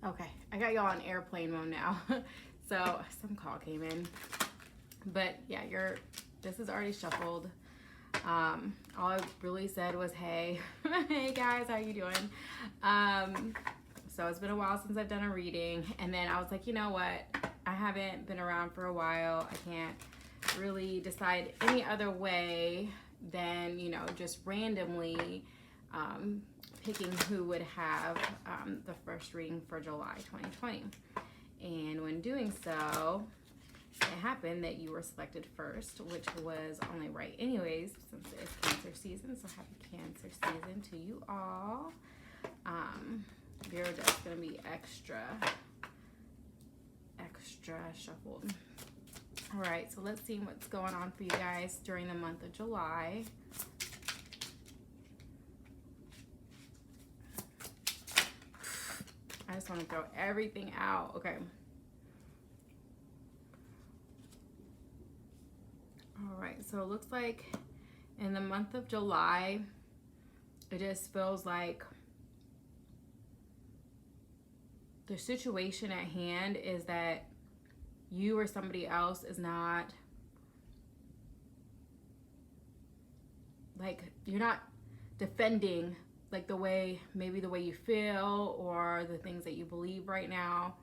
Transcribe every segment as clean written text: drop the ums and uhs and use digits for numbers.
Okay, I got y'all on airplane mode now. So some call came in, but yeah, this is already shuffled. All I really said was, hey, hey guys, how you doing? So it's been a while since I've done a reading, and then I was like, you know what? I haven't been around for a while. I can't really decide any other way than, just randomly picking who would have the first reading for July 2020. And when doing so, it happened that you were selected first, which was only right anyways, since it's Cancer season. So happy Cancer season to you all. Your deck's going to be extra shuffled. All right, so let's see what's going on for you guys during the month of July. I just want to throw everything out. Okay. All right, so it looks like in the month of July, it just feels like the situation at hand is that you or somebody else is not, like, you're not defending like maybe the way you feel or the things that you believe right now.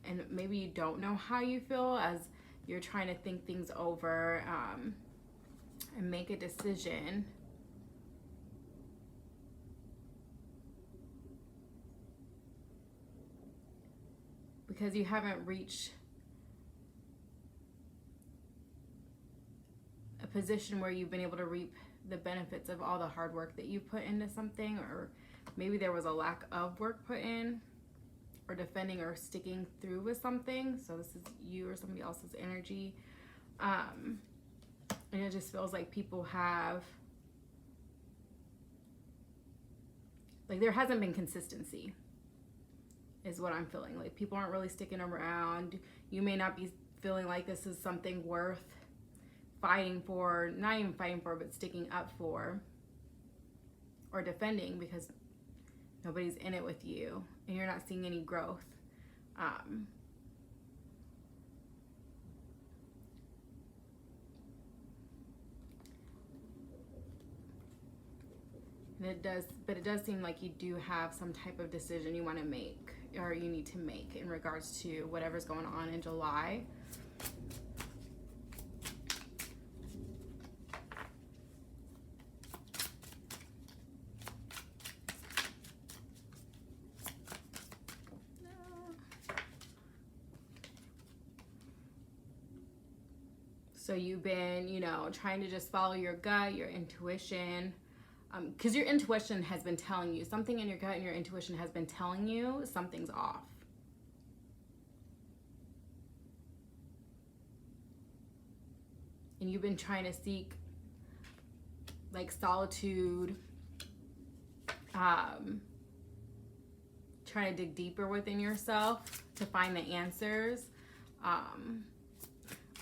And maybe you don't know how you feel as you're trying to think things over and make a decision. Because you haven't reached a position where you've been able to reap the benefits of all the hard work that you put into something, or maybe there was a lack of work put in, or defending or sticking through with something. So this is you or somebody else's energy. And it just feels like people have, like, there hasn't been consistency is what I'm feeling. Like, people aren't really sticking around. You may not be feeling like this is something worth fighting for, not even fighting for, but sticking up for or defending, because nobody's in it with you and you're not seeing any growth. And it does seem like you do have some type of decision you want to make, or you need to make, in regards to whatever's going on in July. So you've been, trying to just follow your gut, your intuition, because your intuition has been telling you something in your gut, and your intuition has been telling you something's off. And you've been trying to seek, like, solitude, trying to dig deeper within yourself to find the answers,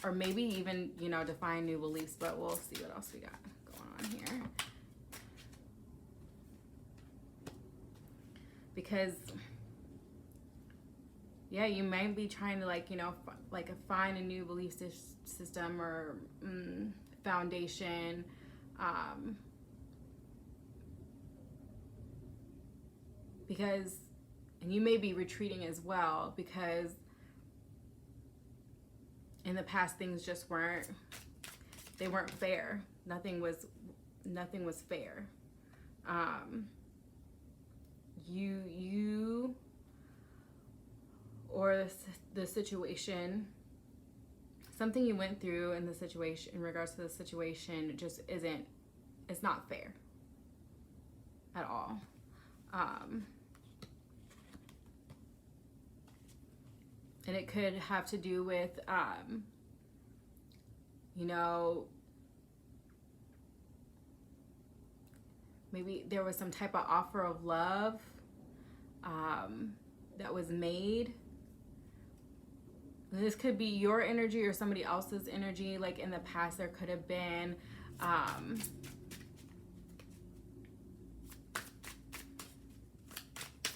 or maybe even, define new beliefs. But we'll see what else we got going on here. Because, yeah, you might be trying to, find a new belief system or foundation. Because, and you may be retreating as well, because in the past things just weren't fair. Nothing was fair. You or the situation, something you went through in the situation, in regards to the situation, just it's not fair at all. And it could have to do with, maybe there was some type of offer of love that was made. This could be your energy or somebody else's energy. Like, in the past, there could have been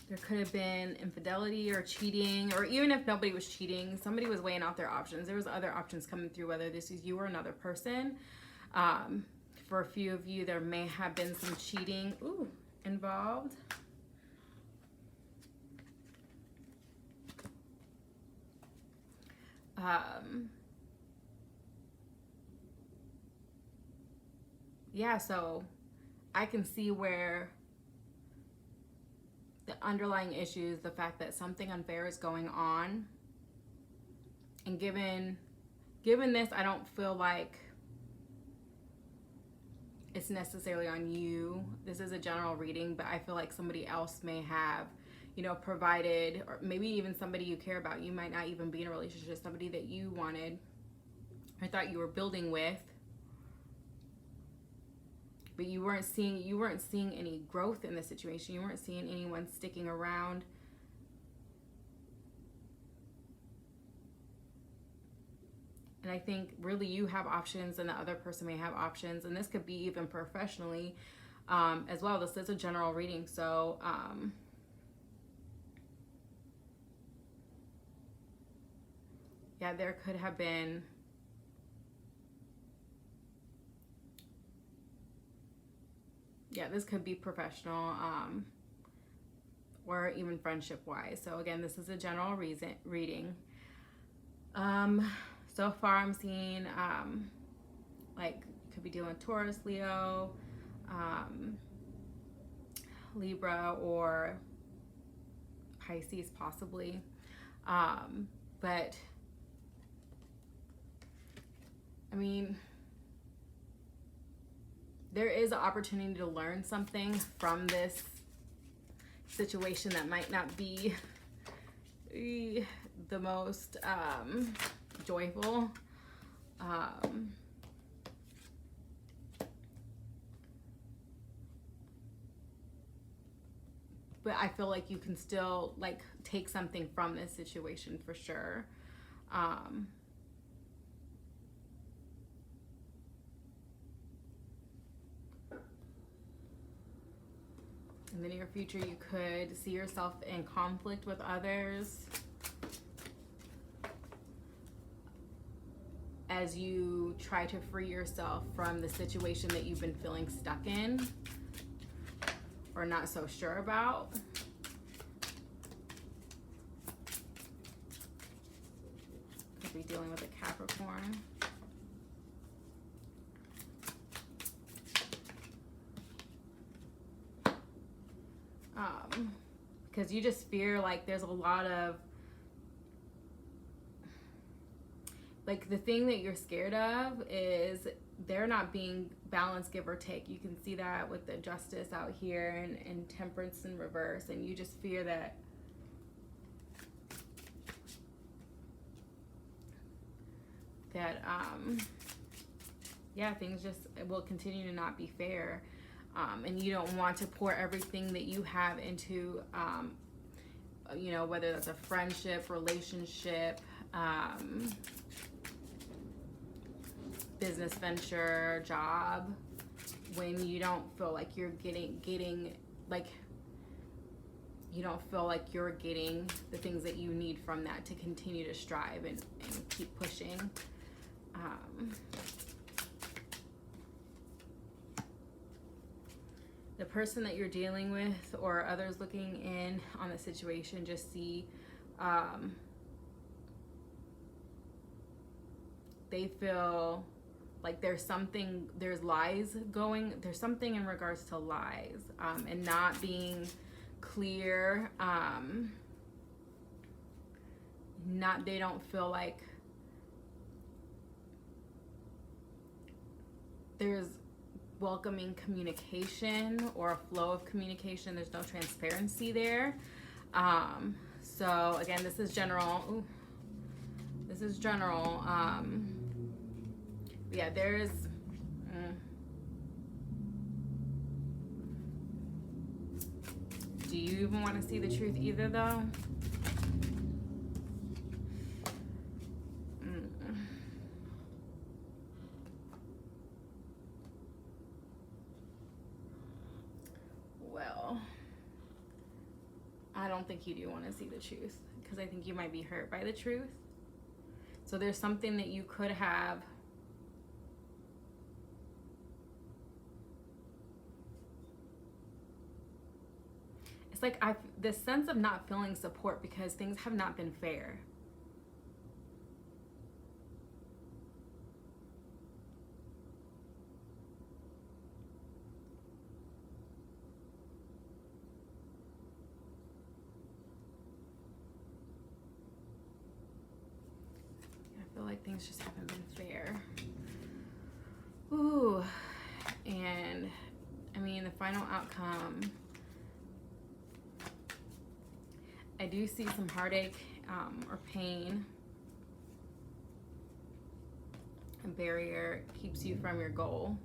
There could have been infidelity or cheating, or even if nobody was cheating, somebody was weighing out their options. There was other options coming through, whether this is you or another person. For a few of you, there may have been some cheating involved. Yeah, so I can see where the underlying issues, the fact that something unfair is going on. And given this, I don't feel like it's necessarily on you. This is a general reading, but I feel like somebody else may have, you know, provided, or maybe even somebody you care about. You might not even be in a relationship, somebody that you wanted or thought you were building with, but you weren't seeing any growth in the situation. You weren't seeing anyone sticking around. And I think really you have options and the other person may have options. And this could be even professionally as well. This is a general reading. So yeah, there could have been this could be professional or even friendship wise. So again, this is a general reading. So far I'm seeing like you could be dealing with Taurus, Leo, Libra, or Pisces possibly. But I mean, there is an opportunity to learn something from this situation that might not be the most joyful. But I feel like you can still like take something from this situation for sure. In the near future, you could see yourself in conflict with others as you try to free yourself from the situation that you've been feeling stuck in or not so sure about. Could be dealing with a Capricorn. Because you just fear like there's a lot of like the thing that you're scared of is they're not being balanced, give or take. You can see that with the Justice out here and Temperance in reverse, and you just fear that things just will continue to not be fair. And you don't want to pour everything that you have into, you know, whether that's a friendship, relationship, business venture, job, when you don't feel like you're getting like, you don't feel like you're getting the things that you need from that to continue to strive and keep pushing. The person that you're dealing with or others looking in on the situation just see they feel like there's something in regards to lies and not being clear. They don't feel like there's welcoming communication or a flow of communication. There's no transparency there. So again, this is general. Ooh, this is general. Yeah, there's do you even want to see the truth either though? don't think you do want to see the truth, because I think you might be hurt by the truth. So there's something that you could have it's like this sense of not feeling support because things have not been fair. I feel like things just haven't been fair. Ooh, and I mean, the final outcome, I do see some heartache or pain. A barrier keeps you from your goal.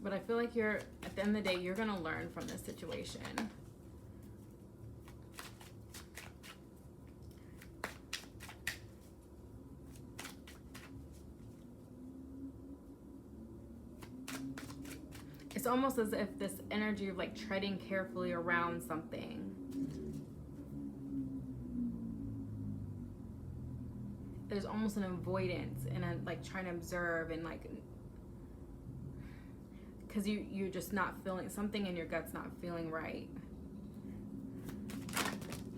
But I feel like you're, at the end of the day, you're going to learn from this situation. It's almost as if this energy of like treading carefully around something. There's almost an avoidance and a, like trying to observe and like, because you're just not feeling, something in your gut's not feeling right.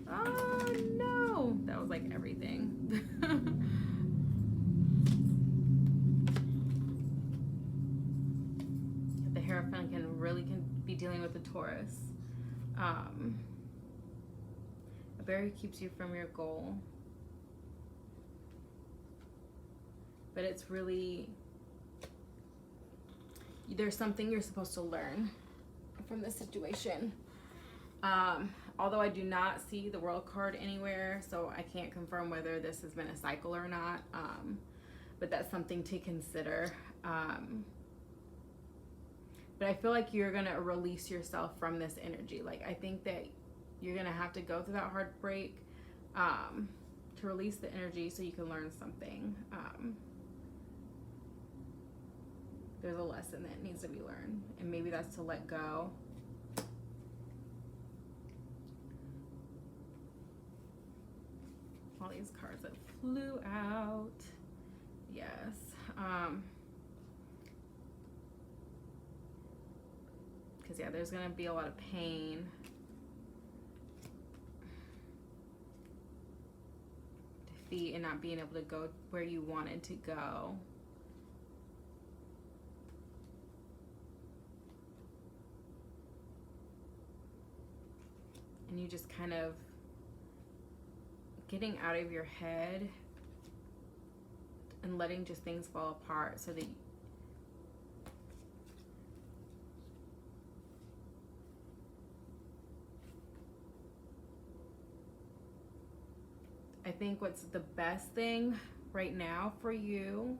Oh no, that was like everything. The Hierophant can be dealing with the Taurus. A barrier keeps you from your goal, but it's really, there's something you're supposed to learn from this situation. Although I do not see the World card anywhere, so I can't confirm whether this has been a cycle or not, but that's something to consider. But I feel like you're gonna release yourself from this energy. Like, I think that you're gonna have to go through that heartbreak to release the energy so you can learn something. There's a lesson that needs to be learned, and maybe that's to let go. All these cards that flew out. Yes. Because yeah, there's gonna be a lot of pain. Defeat and not being able to go where you wanted to go. And you just kind of getting out of your head and letting just things fall apart so that I think what's the best thing right now for you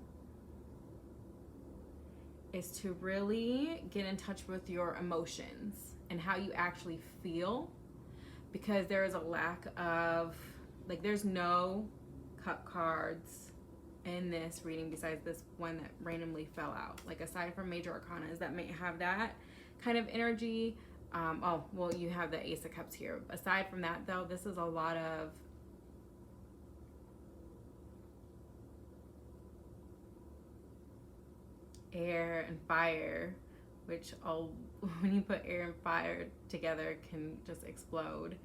is to really get in touch with your emotions and how you actually feel, because there is a lack of, like, there's no cup cards in this reading besides this one that randomly fell out. Like, aside from major arcanas that may have that kind of energy. Oh, well, you have the Ace of Cups here. Aside from that, though, this is a lot of air and fire, which all, when you put air and fire together, can just explode.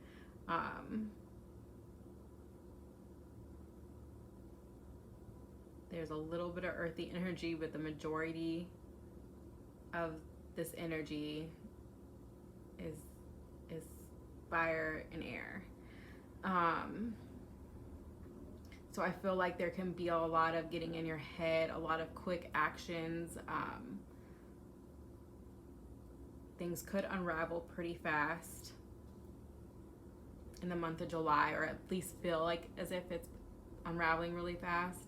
There's a little bit of earthy energy, but the majority of this energy is fire and air. So I feel like there can be a lot of getting in your head, a lot of quick actions. Things could unravel pretty fast in the month of July, or at least feel like as if it's unraveling really fast.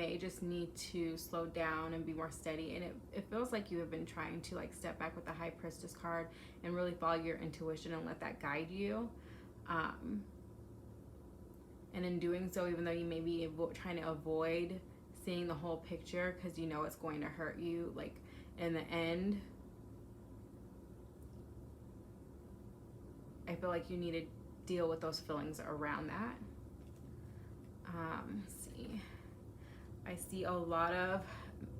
may just need to slow down and be more steady. And it feels like you have been trying to like step back with the High Priestess card and really follow your intuition and let that guide you. And in doing so, even though you may be trying to avoid seeing the whole picture because you know it's going to hurt you, like in the end, I feel like you need to deal with those feelings around that. Let's see. I see a lot of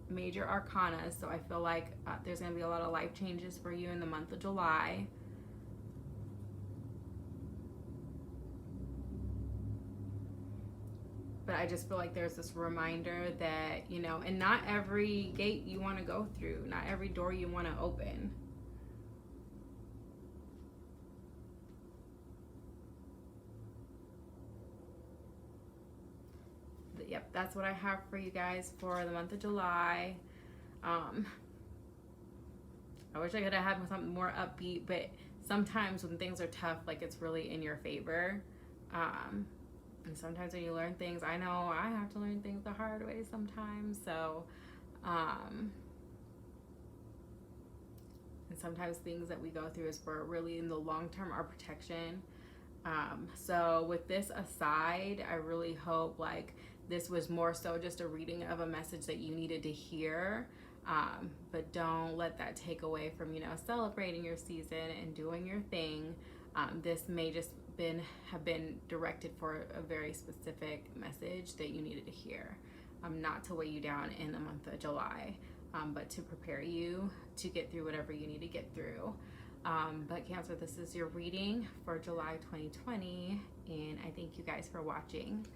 major arcana, so I feel like there's going to be a lot of life changes for you in the month of July. But I just feel like there's this reminder that, you know, and not every gate you want to go through, not every door you want to open. Yep, that's what I have for you guys for the month of July. I wish I could have had something more upbeat, but sometimes when things are tough, like it's really in your favor. And sometimes when you learn things, I know I have to learn things the hard way sometimes. So, and sometimes things that we go through is for really in the long term our protection. So with this aside, I really hope like this was more so just a reading of a message that you needed to hear. But don't let that take away from, you know, celebrating your season and doing your thing. This may just have been directed for a very specific message that you needed to hear. Not to weigh you down in the month of July, but to prepare you to get through whatever you need to get through. But Cancer, this is your reading for July 2020, and I thank you guys for watching.